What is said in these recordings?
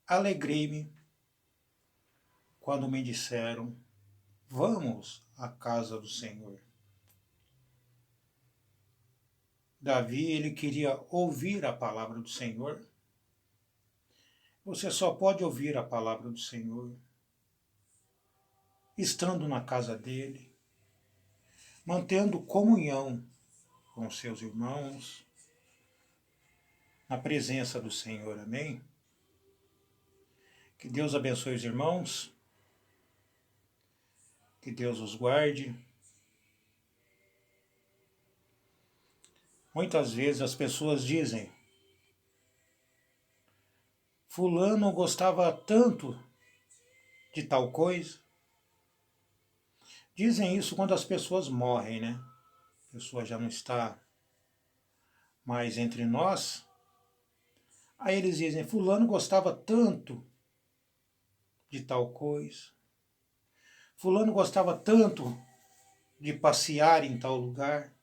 alegrei-me quando me disseram: vamos à casa do Senhor. Davi, ele queria ouvir a palavra do Senhor. Você só pode ouvir a palavra do Senhor estando na casa dele, mantendo comunhão com seus irmãos, na presença do Senhor. Amém? Que Deus abençoe os irmãos, que Deus os guarde. Muitas vezes as pessoas dizem: fulano gostava tanto de tal coisa. Dizem isso quando as pessoas morrem, né? A pessoa já não está mais entre nós. Aí eles dizem: fulano gostava tanto de tal coisa. Fulano gostava tanto de passear em tal lugar.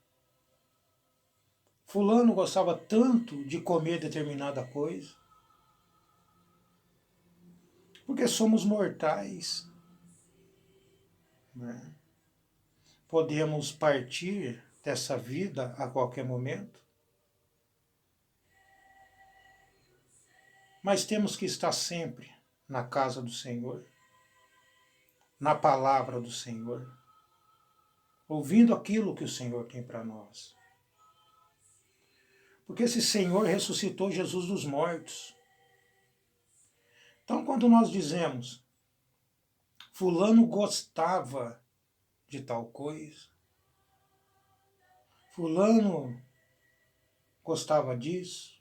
Fulano gostava tanto de comer determinada coisa. Porque somos mortais, né? Podemos partir dessa vida a qualquer momento, mas temos que estar sempre na casa do Senhor, na palavra do Senhor, ouvindo aquilo que o Senhor tem para nós. Porque esse Senhor ressuscitou Jesus dos mortos. Então, quando nós dizemos: fulano gostava de tal coisa, fulano gostava disso,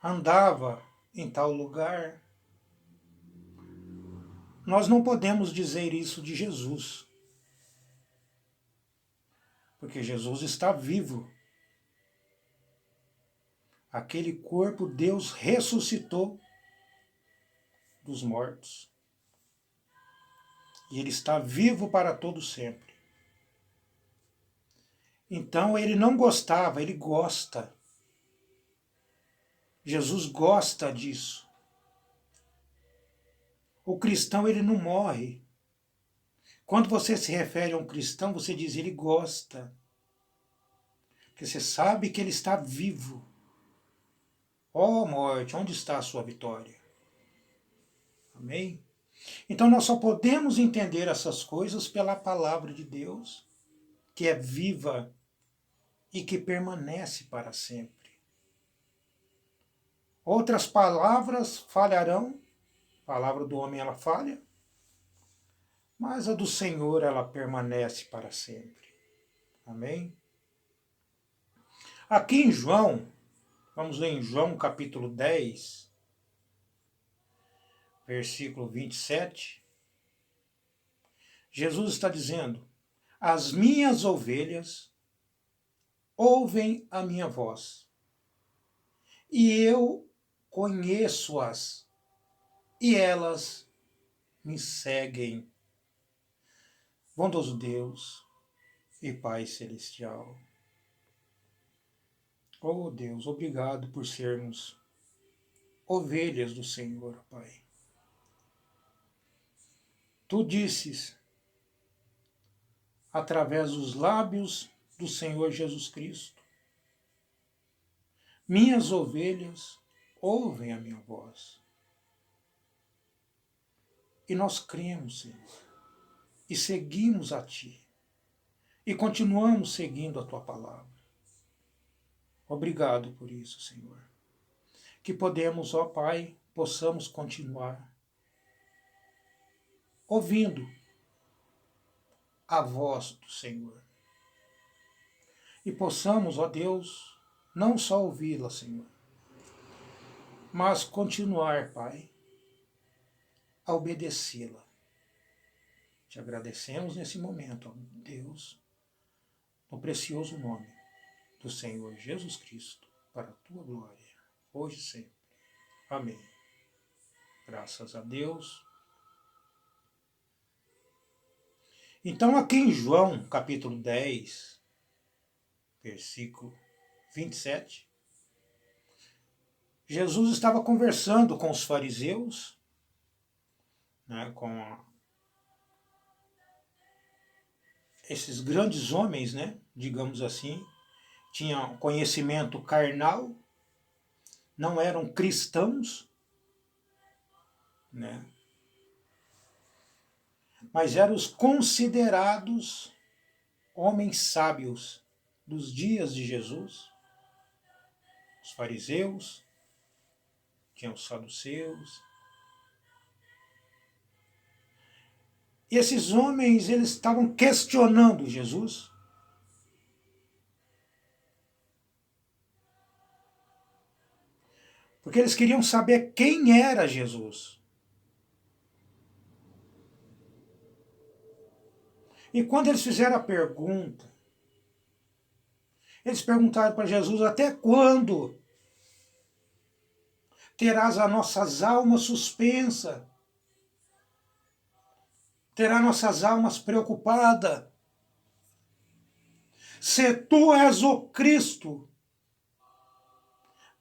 andava em tal lugar, nós não podemos dizer isso de Jesus, porque Jesus está vivo. Aquele corpo Deus ressuscitou dos mortos. E ele está vivo para todo sempre. Então ele não gostava, ele gosta. Jesus gosta disso. O cristão, ele não morre. Quando você se refere a um cristão, você diz: ele gosta. Porque você sabe que ele está vivo. Ó morte, onde está a sua vitória? Amém? Então nós só podemos entender essas coisas pela palavra de Deus, que é viva e que permanece para sempre. Outras palavras falharão, a palavra do homem ela falha, mas a do Senhor ela permanece para sempre. Amém? Aqui em João, vamos ler em João capítulo 10, versículo 27, Jesus está dizendo: as minhas ovelhas ouvem a minha voz, e eu conheço-as, e elas me seguem. Bondoso Deus e Pai Celestial, oh Deus, obrigado por sermos ovelhas do Senhor, Pai. Tu disses, através dos lábios do Senhor Jesus Cristo: minhas ovelhas ouvem a minha voz. E nós cremos, Senhor, e seguimos a Ti, e continuamos seguindo a Tua palavra. Obrigado por isso, Senhor. Que podemos, ó Pai, possamos continuar ouvindo a voz do Senhor. E possamos, ó Deus, não só ouvi-la, Senhor, mas continuar, Pai, a obedecê-la. Te agradecemos nesse momento, ó Deus, no precioso nome do Senhor Jesus Cristo, para a Tua glória, hoje e sempre. Amém. Graças a Deus. Então, aqui em João, capítulo 10, versículo 27, Jesus estava conversando com os fariseus, né, esses grandes homens, né, digamos assim, tinham conhecimento carnal, não eram cristãos, né, mas eram os considerados homens sábios dos dias de Jesus, os fariseus, tinham os saduceus. E esses homens, eles estavam questionando Jesus, porque eles queriam saber quem era Jesus. E quando eles fizeram a pergunta, eles perguntaram para Jesus: até quando terás as nossas almas suspensas? Terá nossas almas preocupadas? Se tu és o Cristo,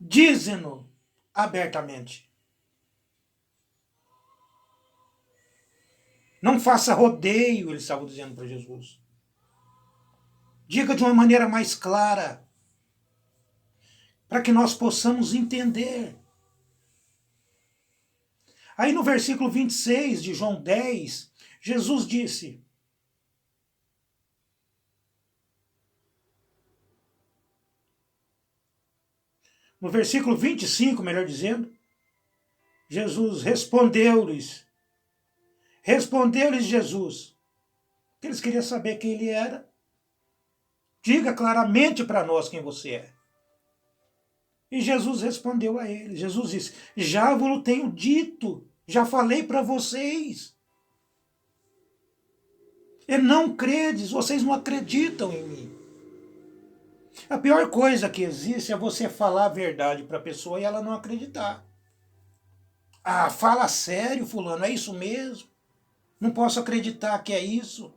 dize-nos abertamente. Não faça rodeio, eles estavam dizendo para Jesus. Diga de uma maneira mais clara, para que nós possamos entender. Aí no versículo 26 de João 10, Jesus disse: no versículo 25, melhor dizendo, Jesus respondeu-lhes Jesus, que eles queriam saber quem ele era. Diga claramente para nós quem você é. E Jesus respondeu a eles. Jesus disse: já vos tenho dito, já falei para vocês. E não credes, vocês não acreditam em mim. A pior coisa que existe é você falar a verdade para a pessoa e ela não acreditar. Ah, fala sério, fulano, é isso mesmo? Não posso acreditar que é isso.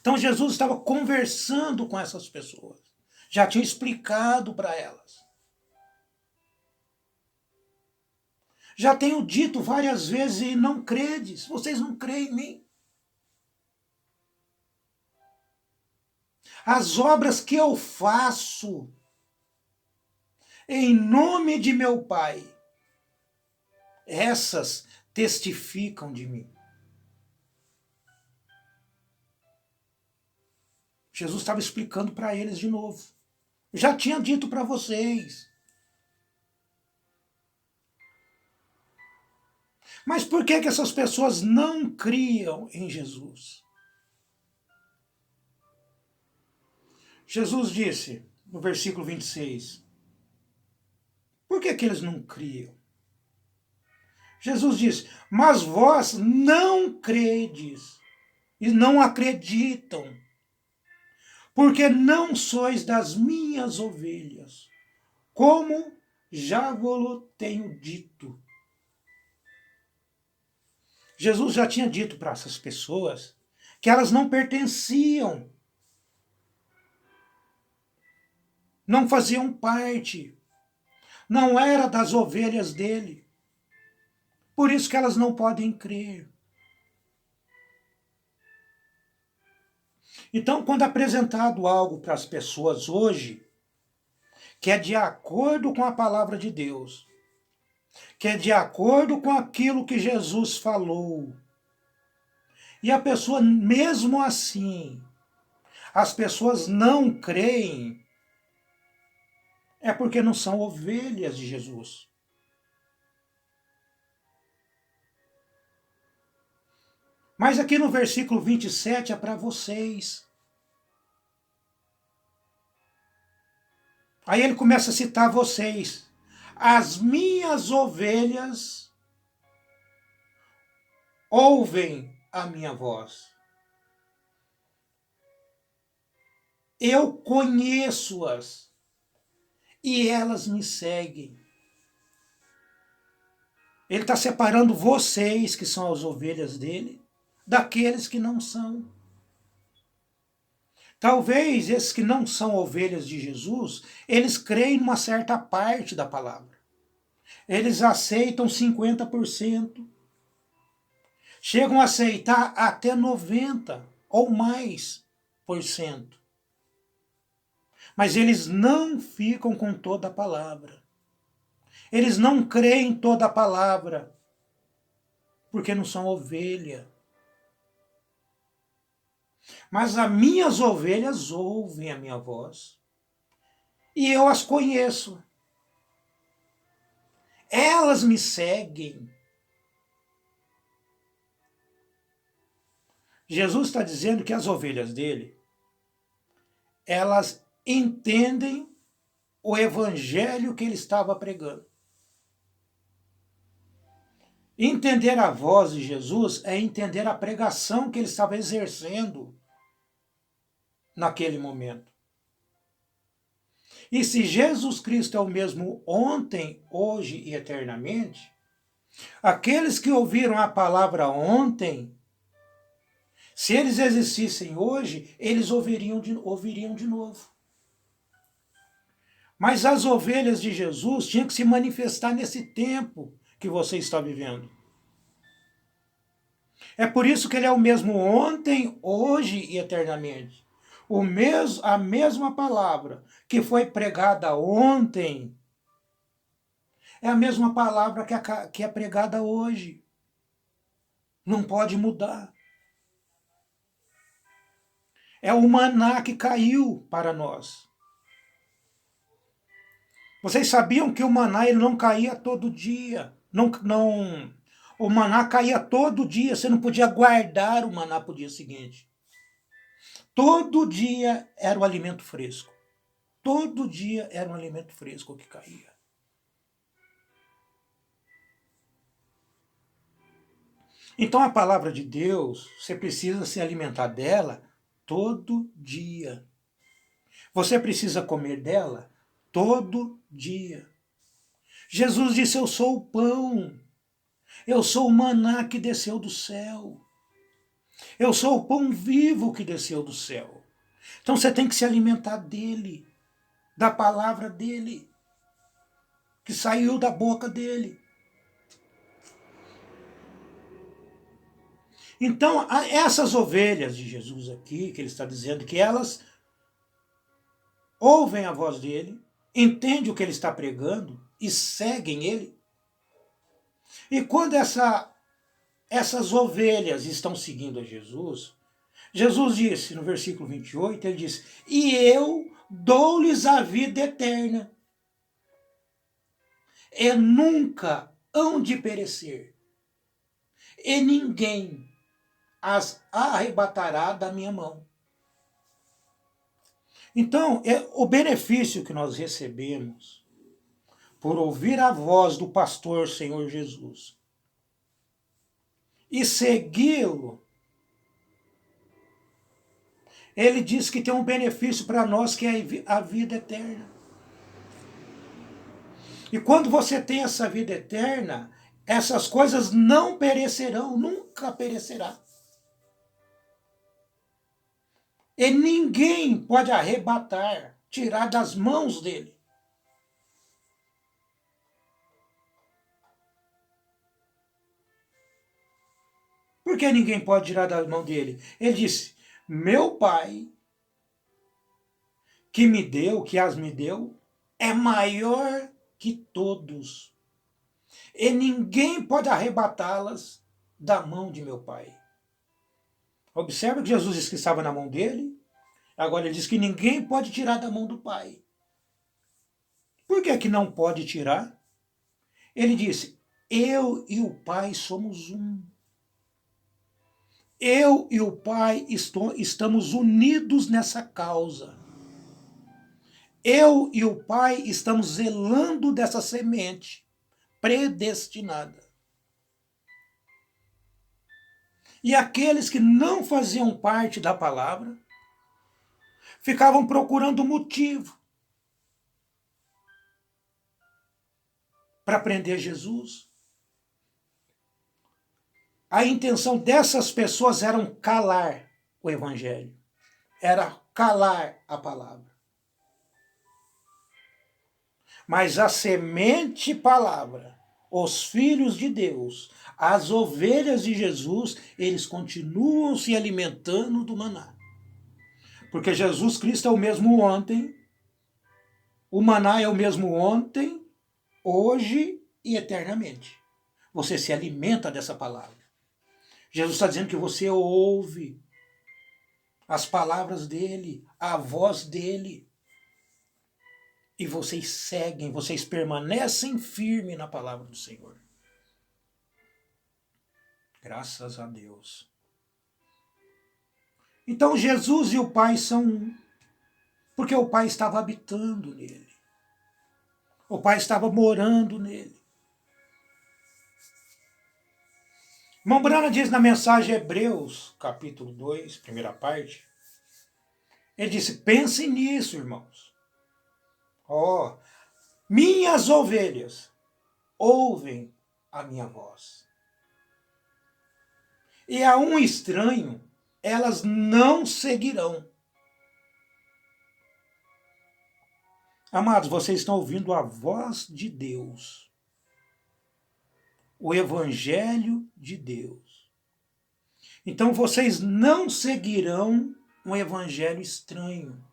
Então Jesus estava conversando com essas pessoas. Já tinha explicado para elas. Já tenho dito várias vezes e não credes. Vocês não creem em mim. As obras que eu faço em nome de meu Pai, essas testificam de mim. Jesus estava explicando para eles de novo. Já tinha dito para vocês. Mas por que essas pessoas não criam em Jesus? Jesus disse, no versículo 26, por que eles não criam? Jesus disse: mas vós não credes e não acreditam, porque não sois das minhas ovelhas, como já vos tenho dito. Jesus já tinha dito para essas pessoas que elas não pertenciam, não faziam parte, não era das ovelhas dele. Por isso que elas não podem crer. Então, quando é apresentado algo para as pessoas hoje, que é de acordo com a palavra de Deus, que é de acordo com aquilo que Jesus falou, e a pessoa, mesmo assim, as pessoas não creem, é porque não são ovelhas de Jesus. Mas aqui no versículo 27 é para vocês. Aí ele começa a citar vocês. As minhas ovelhas ouvem a minha voz. Eu conheço-as e elas me seguem. Ele está separando vocês, que são as ovelhas dele, daqueles que não são. Talvez esses que não são ovelhas de Jesus, eles creem numa certa parte da palavra. Eles aceitam 50%. Chegam a aceitar até 90% ou mais por cento. Mas eles não ficam com toda a palavra. Eles não creem toda a palavra, porque não são ovelha. Mas as minhas ovelhas ouvem a minha voz, e eu as conheço. Elas me seguem. Jesus está dizendo que as ovelhas dele, elas entendem o evangelho que ele estava pregando. Entender a voz de Jesus é entender a pregação que ele estava exercendo naquele momento. E se Jesus Cristo é o mesmo ontem, hoje e eternamente, aqueles que ouviram a palavra ontem, se eles existissem hoje, eles ouviriam de novo. Mas as ovelhas de Jesus tinham que se manifestar nesse tempo que você está vivendo. É por isso que ele é o mesmo ontem, hoje e eternamente. A mesma palavra que foi pregada ontem é a mesma palavra que é pregada hoje. Não pode mudar. É o maná que caiu para nós. Vocês sabiam que o maná ele não caía todo dia? O maná caía todo dia, você não podia guardar o maná para o dia seguinte. Todo dia era o alimento fresco. Todo dia era um alimento fresco que caía. Então a palavra de Deus, você precisa se alimentar dela todo dia. Você precisa comer dela todo dia. Jesus disse: eu sou o pão. Eu sou o maná que desceu do céu. Eu sou o pão vivo que desceu do céu. Então você tem que se alimentar dele, da palavra dele, que saiu da boca dele. Então, essas ovelhas de Jesus aqui, que ele está dizendo que elas ouvem a voz dele, entendem o que ele está pregando e seguem ele. E quando essas ovelhas estão seguindo a Jesus, Jesus disse no versículo 28, ele disse: e eu dou-lhes a vida eterna, e nunca hão de perecer, e ninguém as arrebatará da minha mão. Então, o benefício que nós recebemos por ouvir a voz do pastor Senhor Jesus e segui-lo, ele diz que tem um benefício para nós que é a vida eterna. E quando você tem essa vida eterna, essas coisas não perecerão, nunca perecerá. E ninguém pode arrebatar, tirar das mãos dele. Por que ninguém pode tirar da mão dele? Ele disse: meu Pai, que me deu, que as me deu, é maior que todos. E ninguém pode arrebatá-las da mão de meu Pai. Observa que Jesus disse que estava na mão dele, agora ele diz que ninguém pode tirar da mão do Pai. Por que não pode tirar? Ele disse: eu e o Pai somos um. Eu e o Pai estamos unidos nessa causa. Eu e o Pai estamos zelando dessa semente predestinada. E aqueles que não faziam parte da palavra ficavam procurando motivo para prender Jesus. A intenção dessas pessoas era calar o evangelho, era calar a palavra. Mas a semente palavra, os filhos de Deus, as ovelhas de Jesus, eles continuam se alimentando do maná. Porque Jesus Cristo é o mesmo ontem, o maná é o mesmo ontem, hoje e eternamente. Você se alimenta dessa palavra. Jesus está dizendo que você ouve as palavras dele, a voz dele. E vocês seguem, vocês permanecem firmes na palavra do Senhor. Graças a Deus. Então Jesus e o Pai são um, porque o Pai estava habitando nele. O Pai estava morando nele. Irmão Branham diz na mensagem Hebreus, capítulo 2, primeira parte, ele disse, pensem nisso, irmãos. Ó, minhas ovelhas ouvem a minha voz. E a um estranho elas não seguirão. Amados, vocês estão ouvindo a voz de Deus. O Evangelho de Deus. Então vocês não seguirão um evangelho estranho.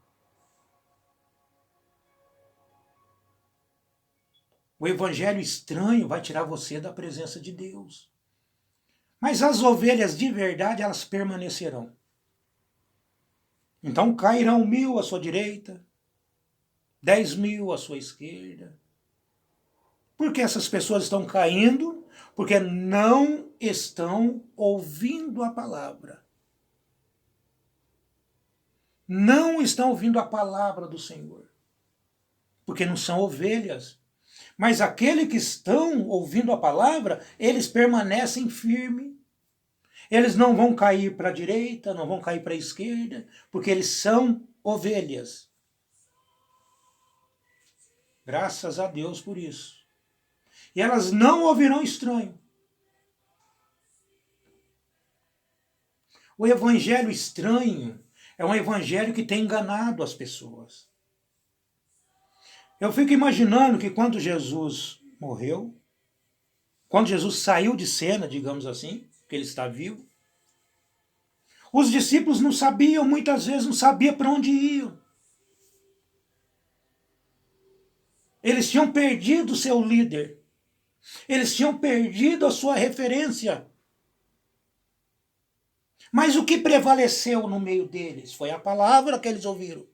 O evangelho estranho vai tirar você da presença de Deus. Mas as ovelhas de verdade, elas permanecerão. Então cairão 1000 à sua direita, 10.000 à sua esquerda. Por que essas pessoas estão caindo? Porque não estão ouvindo a palavra. Não estão ouvindo a palavra do Senhor. Porque não são ovelhas. Mas aqueles que estão ouvindo a palavra, eles permanecem firmes. Eles não vão cair para a direita, não vão cair para a esquerda, porque eles são ovelhas. Graças a Deus por isso. E elas não ouvirão estranho. O evangelho estranho é um evangelho que tem enganado as pessoas. Eu fico imaginando que quando Jesus morreu, quando Jesus saiu de cena, digamos assim, que ele está vivo, os discípulos não sabiam, muitas vezes não sabiam para onde iam. Eles tinham perdido o seu líder. Eles tinham perdido a sua referência. Mas o que prevaleceu no meio deles foi a palavra que eles ouviram.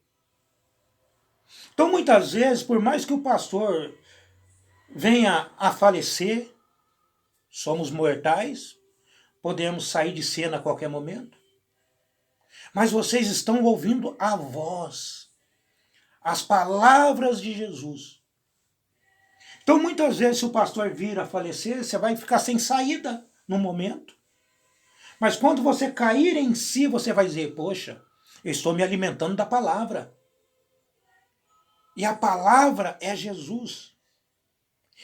Então, muitas vezes, por mais que o pastor venha a falecer, somos mortais, podemos sair de cena a qualquer momento. Mas vocês estão ouvindo a voz, as palavras de Jesus. Então, muitas vezes, se o pastor vir a falecer, você vai ficar sem saída no momento. Mas quando você cair em si, você vai dizer, poxa, eu estou me alimentando da palavra. E a palavra é Jesus.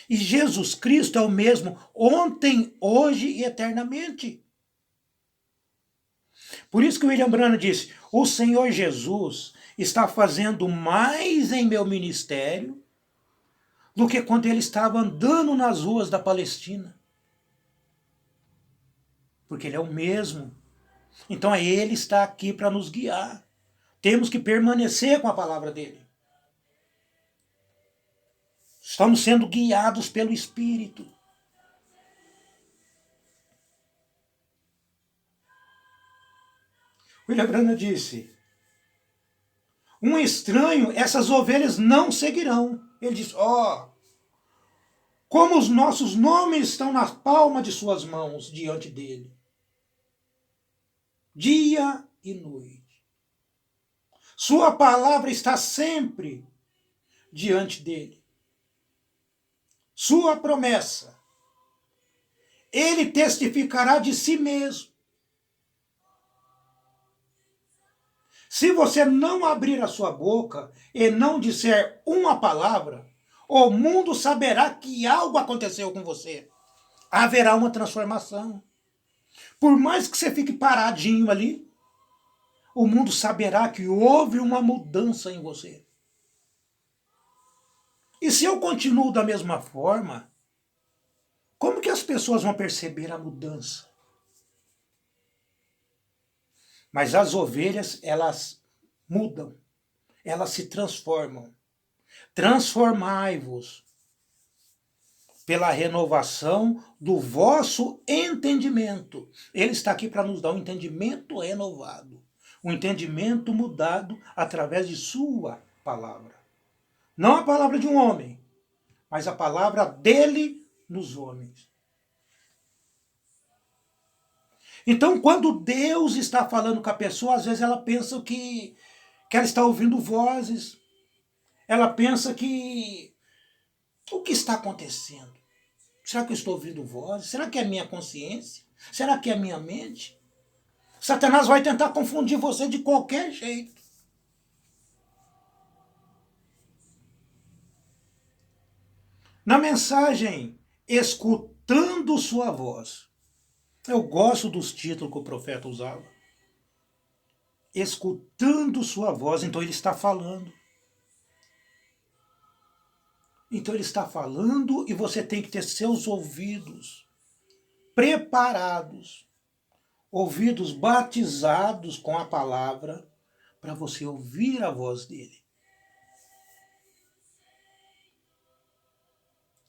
E Jesus Cristo é o mesmo ontem, hoje e eternamente. Por isso que o William Branham disse, o Senhor Jesus está fazendo mais em meu ministério do que quando ele estava andando nas ruas da Palestina. Porque ele é o mesmo. Então ele está aqui para nos guiar. Temos que permanecer com a palavra dele. Estamos sendo guiados pelo Espírito. William Branham disse, um estranho, essas ovelhas não seguirão. Ele diz, como os nossos nomes estão na palma de suas mãos diante dele. Dia e noite. Sua palavra está sempre diante dele. Sua promessa. Ele testificará de si mesmo. Se você não abrir a sua boca e não disser uma palavra, o mundo saberá que algo aconteceu com você. Haverá uma transformação. Por mais que você fique paradinho ali, o mundo saberá que houve uma mudança em você. E se eu continuo da mesma forma, como que as pessoas vão perceber a mudança? Mas as ovelhas, elas mudam, elas se transformam. Transformai-vos pela renovação do vosso entendimento. Ele está aqui para nos dar um entendimento renovado, um entendimento mudado através de sua palavra. Não a palavra de um homem, mas a palavra dele nos homens. Então, quando Deus está falando com a pessoa, às vezes ela pensa que ela está ouvindo vozes, ela pensa que o que está acontecendo? Será que eu estou ouvindo vozes? Será que é a minha consciência? Será que é a minha mente? Satanás vai tentar confundir você de qualquer jeito. Na mensagem, escutando sua voz. Eu gosto dos títulos que o profeta usava. Escutando sua voz, então ele está falando. Então ele está falando e você tem que ter seus ouvidos preparados, ouvidos batizados com a palavra, para você ouvir a voz dele.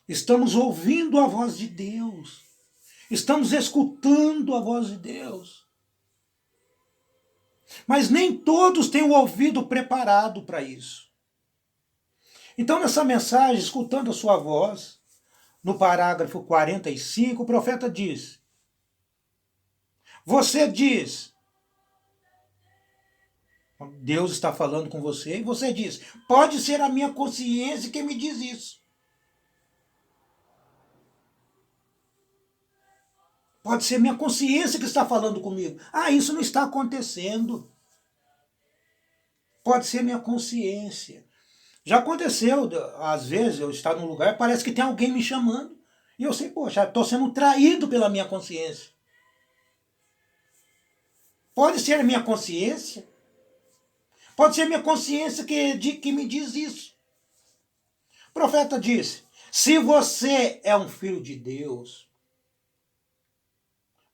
Estamos ouvindo a voz de Deus. Estamos escutando a voz de Deus. Mas nem todos têm o ouvido preparado para isso. Então, nessa mensagem, escutando a sua voz, no parágrafo 45, o profeta diz: você diz, Deus está falando com você, e você diz, pode ser a minha consciência quem me diz isso. Pode ser minha consciência que está falando comigo. Ah, isso não está acontecendo. Pode ser minha consciência. Já aconteceu, às vezes, eu estar num lugar, parece que tem alguém me chamando. E eu sei, poxa, estou sendo traído pela minha consciência. Pode ser a minha consciência. Pode ser a minha consciência que me diz isso. O profeta disse, se você é um filho de Deus,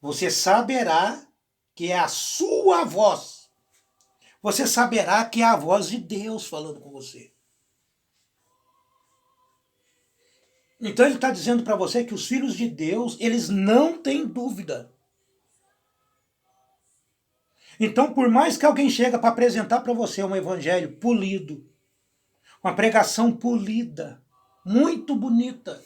você saberá que é a sua voz. Você saberá que é a voz de Deus falando com você. Então ele está dizendo para você que os filhos de Deus, eles não têm dúvida. Então, por mais que alguém chegue para apresentar para você um evangelho polido, uma pregação polida, muito bonita,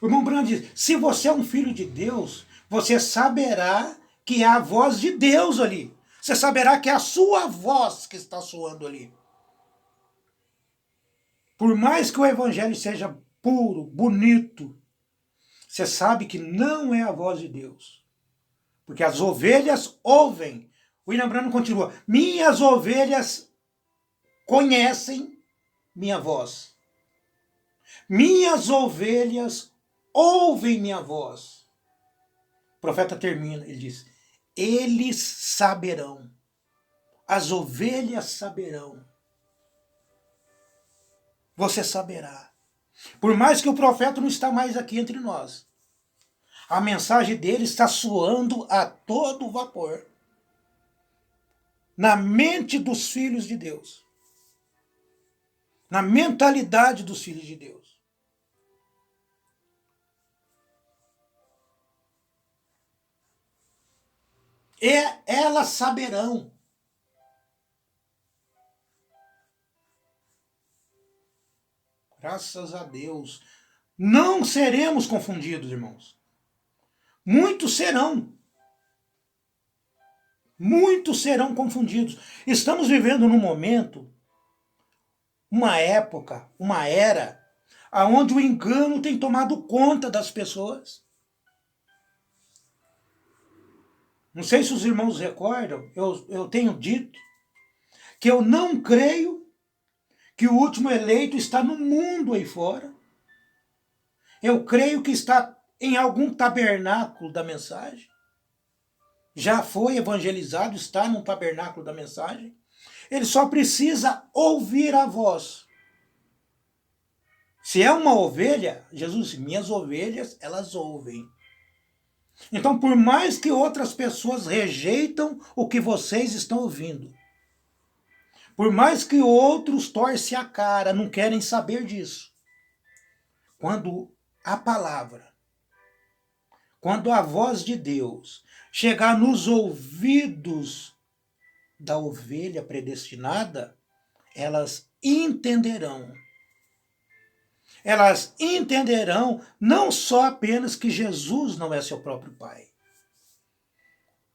o irmão Branham diz, se você é um filho de Deus, você saberá que é a voz de Deus ali. Você saberá que é a sua voz que está soando ali. Por mais que o evangelho seja puro, bonito, você sabe que não é a voz de Deus. Porque as ovelhas ouvem. O William Branham continua, minhas ovelhas conhecem minha voz. Minhas ovelhas ouvem minha voz. O profeta termina, ele diz, eles saberão, as ovelhas saberão, você saberá. Por mais que o profeta não está mais aqui entre nós, a mensagem dele está soando a todo vapor na mente dos filhos de Deus, na mentalidade dos filhos de Deus. Elas saberão. Graças a Deus. Não seremos confundidos, irmãos. Muitos serão. Muitos serão confundidos. Estamos vivendo num momento, uma época, uma era, onde o engano tem tomado conta das pessoas. Não sei se os irmãos recordam, eu tenho dito que eu não creio que o último eleito está no mundo aí fora. Eu creio que está em algum tabernáculo da mensagem? Já foi evangelizado, está no tabernáculo da mensagem? Ele só precisa ouvir a voz. Se é uma ovelha, Jesus disse, minhas ovelhas, elas ouvem. Então, por mais que outras pessoas rejeitam o que vocês estão ouvindo, por mais que outros torcem a cara, não querem saber disso, quando a palavra, quando a voz de Deus chegar nos ouvidos da ovelha predestinada, elas entenderão. Elas entenderão não só apenas que Jesus não é seu próprio Pai.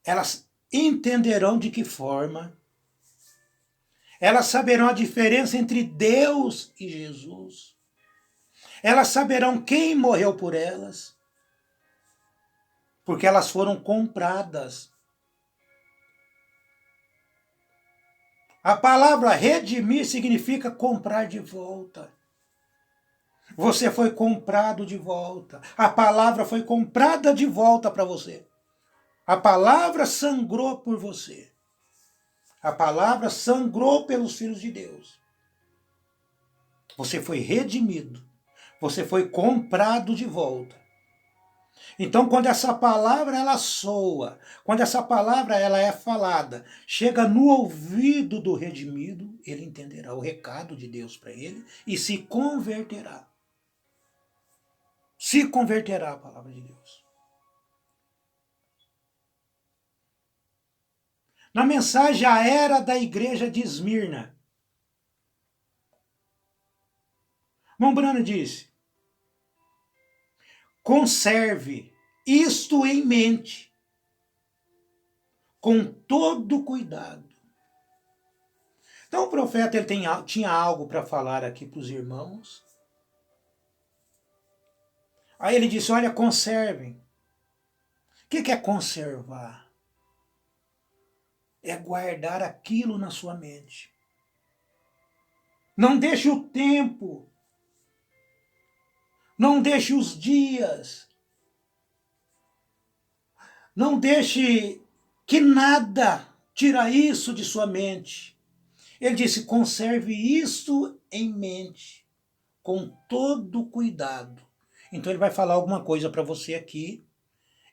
Elas entenderão de que forma. Elas saberão a diferença entre Deus e Jesus. Elas saberão quem morreu por elas. Porque elas foram compradas. A palavra redimir significa comprar de volta. Você foi comprado de volta. A palavra foi comprada de volta para você. A palavra sangrou por você. A palavra sangrou pelos filhos de Deus. Você foi redimido. Você foi comprado de volta. Então, quando essa palavra ela soa, quando essa palavra ela é falada, chega no ouvido do redimido, ele entenderá o recado de Deus para ele e se converterá. Se converterá a palavra de Deus. Na mensagem A Era da Igreja de Esmirna, Mombrana disse, conserve isto em mente, com todo cuidado. Então o profeta ele tinha algo para falar aqui para os irmãos. Aí ele disse, olha, conservem. O que é conservar? É guardar aquilo na sua mente. Não deixe o tempo, não deixe os dias, não deixe que nada tira isso de sua mente. Ele disse, conserve isso em mente, com todo cuidado. Então ele vai falar alguma coisa para você aqui,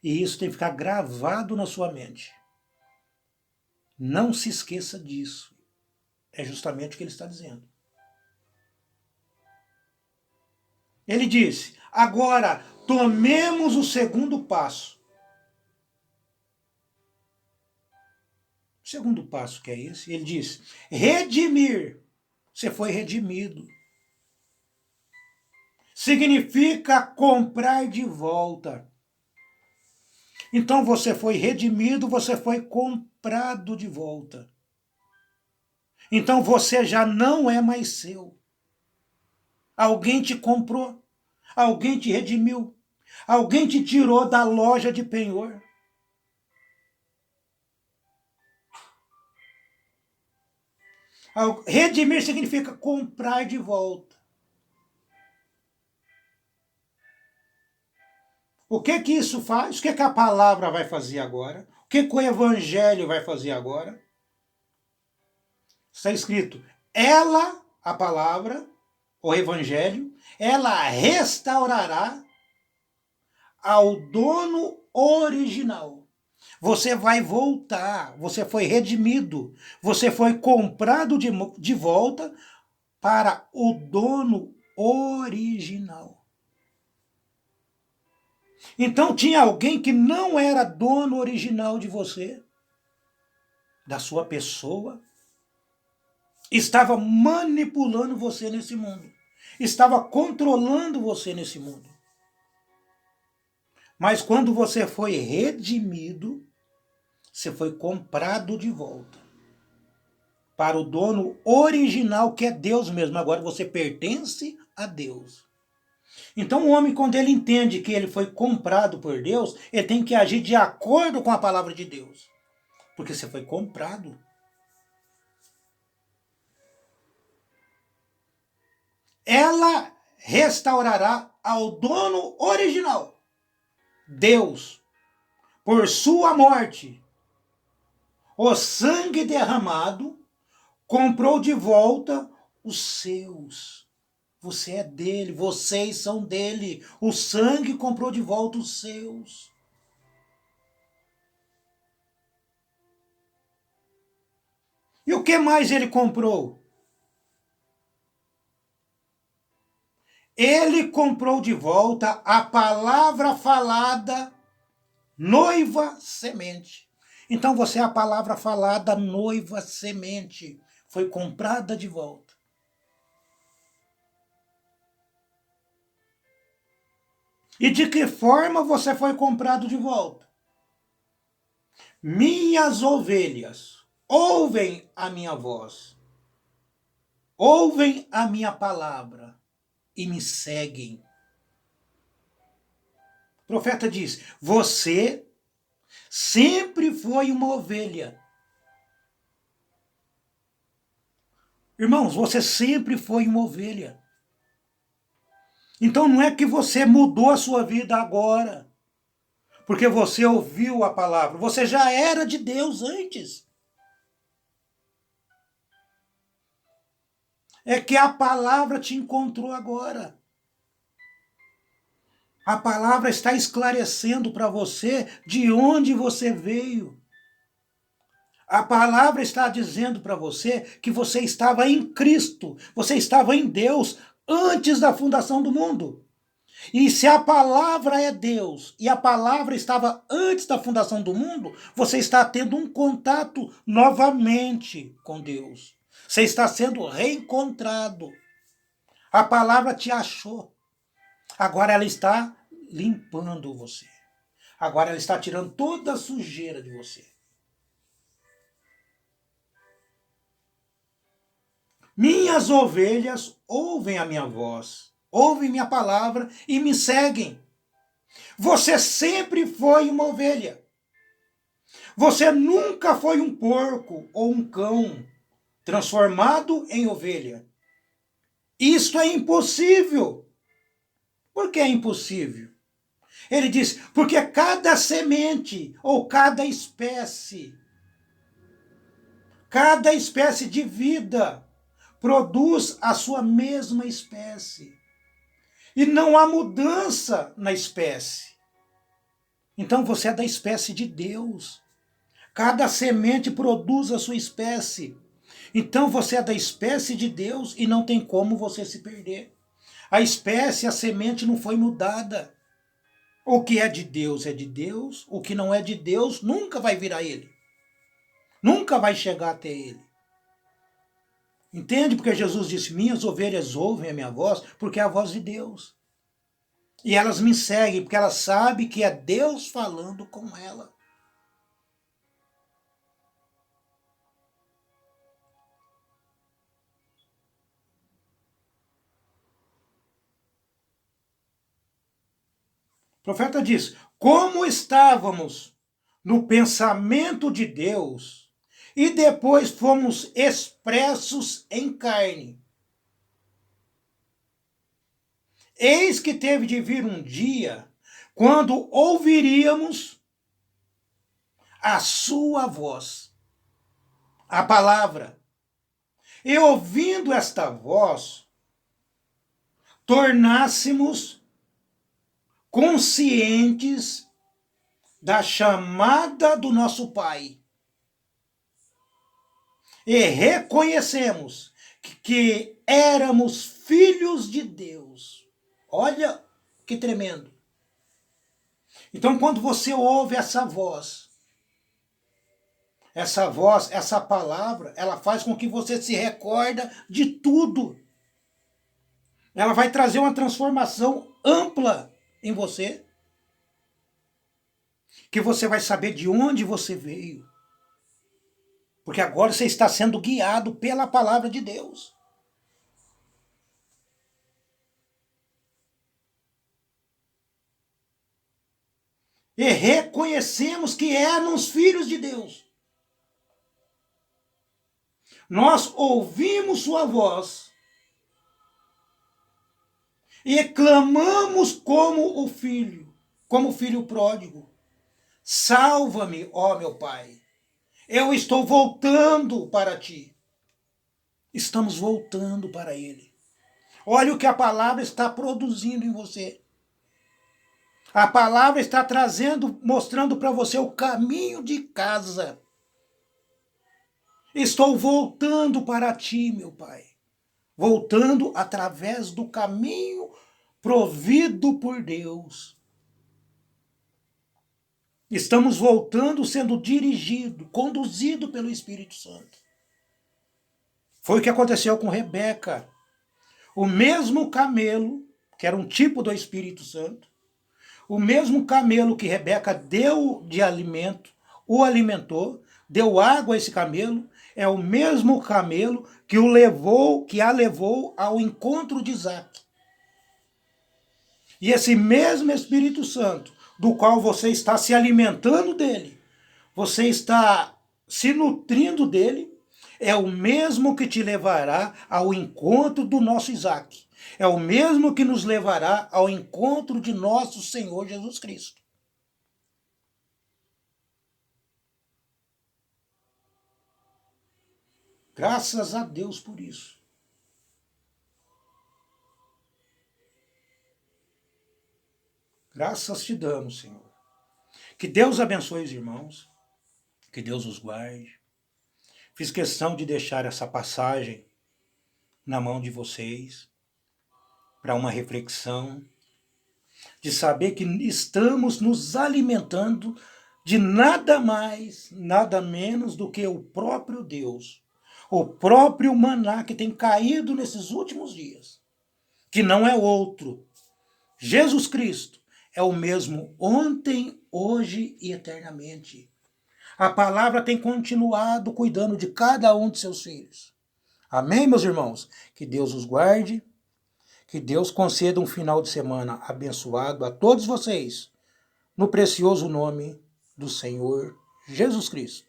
e isso tem que ficar gravado na sua mente. Não se esqueça disso. É justamente o que ele está dizendo. Ele disse, agora tomemos o segundo passo. O segundo passo que é esse, ele diz, redimir. Você foi redimido. Significa comprar de volta. Então você foi redimido, você foi comprado de volta. Então você já não é mais seu. Alguém te comprou, alguém te redimiu, alguém te tirou da loja de penhor. Redimir significa comprar de volta. O que isso faz? O que a palavra vai fazer agora? O que o evangelho vai fazer agora? Está escrito, ela, a palavra, o evangelho, ela restaurará ao dono original. Você vai voltar, você foi redimido, você foi comprado de volta para o dono original. Então tinha alguém que não era dono original de você, da sua pessoa, estava manipulando você nesse mundo, estava controlando você nesse mundo. Mas quando você foi redimido, você foi comprado de volta para o dono original, que é Deus mesmo. Agora você pertence a Deus. Então o homem, quando ele entende que ele foi comprado por Deus, ele tem que agir de acordo com a palavra de Deus. Porque você foi comprado. Ela restaurará ao dono original. Deus, por sua morte, o sangue derramado, comprou de volta os seus. Você é dele, vocês são dele. O sangue comprou de volta os seus. E o que mais ele comprou? Ele comprou de volta a palavra falada, noiva semente. Então você é a palavra falada, noiva semente. Foi comprada de volta. E de que forma você foi comprado de volta? Minhas ovelhas ouvem a minha voz, ouvem a minha palavra e me seguem. O profeta diz: você sempre foi uma ovelha. Irmãos, você sempre foi uma ovelha. Então não é que você mudou a sua vida agora, porque você ouviu a palavra. Você já era de Deus antes. É que a palavra te encontrou agora. A palavra está esclarecendo para você de onde você veio. A palavra está dizendo para você que você estava em Cristo, você estava em Deus antes da fundação do mundo. E se a palavra é Deus e a palavra estava antes da fundação do mundo, você está tendo um contato novamente com Deus. Você está sendo reencontrado. A palavra te achou. Agora ela está limpando você. Agora ela está tirando toda a sujeira de você. Minhas ovelhas ouvem a minha voz, ouvem minha palavra e me seguem. Você sempre foi uma ovelha. Você nunca foi um porco ou um cão transformado em ovelha. Isto é impossível. Por que é impossível? Ele diz, porque cada semente ou cada espécie de vida produz a sua mesma espécie. E não há mudança na espécie. Então você é da espécie de Deus. Cada semente produz a sua espécie. Então você é da espécie de Deus e não tem como você se perder. A espécie, a semente não foi mudada. O que é de Deus, o que não é de Deus nunca vai vir a ele. Nunca vai chegar até ele. Entende? Porque Jesus disse, minhas ovelhas ouvem a minha voz, porque é a voz de Deus. E elas me seguem, porque elas sabem que é Deus falando com ela. O profeta diz, como estávamos no pensamento de Deus e depois fomos expressos em carne. Eis que teve de vir um dia quando ouviríamos a sua voz, a palavra. E ouvindo esta voz, tornássemos conscientes da chamada do nosso Pai. E reconhecemos que éramos filhos de Deus. Olha que tremendo. Então, quando você ouve essa voz, essa palavra, ela faz com que você se recorda de tudo. Ela vai trazer uma transformação ampla em você, que você vai saber de onde você veio. Porque agora você está sendo guiado pela palavra de Deus. E reconhecemos que éramos filhos de Deus. Nós ouvimos sua voz e clamamos como o filho. como filho pródigo. Salva-me, ó meu Pai. Eu estou voltando para ti. Estamos voltando para ele. Olha o que a palavra está produzindo em você. A palavra está trazendo, mostrando para você o caminho de casa. Estou voltando para ti, meu Pai. Voltando através do caminho provido por Deus. Estamos voltando sendo dirigido, conduzido pelo Espírito Santo. Foi o que aconteceu com Rebeca. O mesmo camelo, que era um tipo do Espírito Santo, o mesmo camelo que Rebeca deu de alimento, o alimentou, deu água a esse camelo, é o mesmo camelo que a levou ao encontro de Isaac. E esse mesmo Espírito Santo, do qual você está se alimentando dele, você está se nutrindo dele, é o mesmo que te levará ao encontro do nosso Isaac. É o mesmo que nos levará ao encontro de nosso Senhor Jesus Cristo. Graças a Deus por isso. Graças te damos, Senhor. Que Deus abençoe os irmãos. Que Deus os guarde. Fiz questão de deixar essa passagem na mão de vocês para uma reflexão, de saber que estamos nos alimentando de nada mais, nada menos do que o próprio Deus, o próprio maná que tem caído nesses últimos dias, que não é outro. Jesus Cristo é o mesmo ontem, hoje e eternamente. A palavra tem continuado cuidando de cada um de seus filhos. Amém, meus irmãos? Que Deus os guarde, que Deus conceda um final de semana abençoado a todos vocês, no precioso nome do Senhor Jesus Cristo.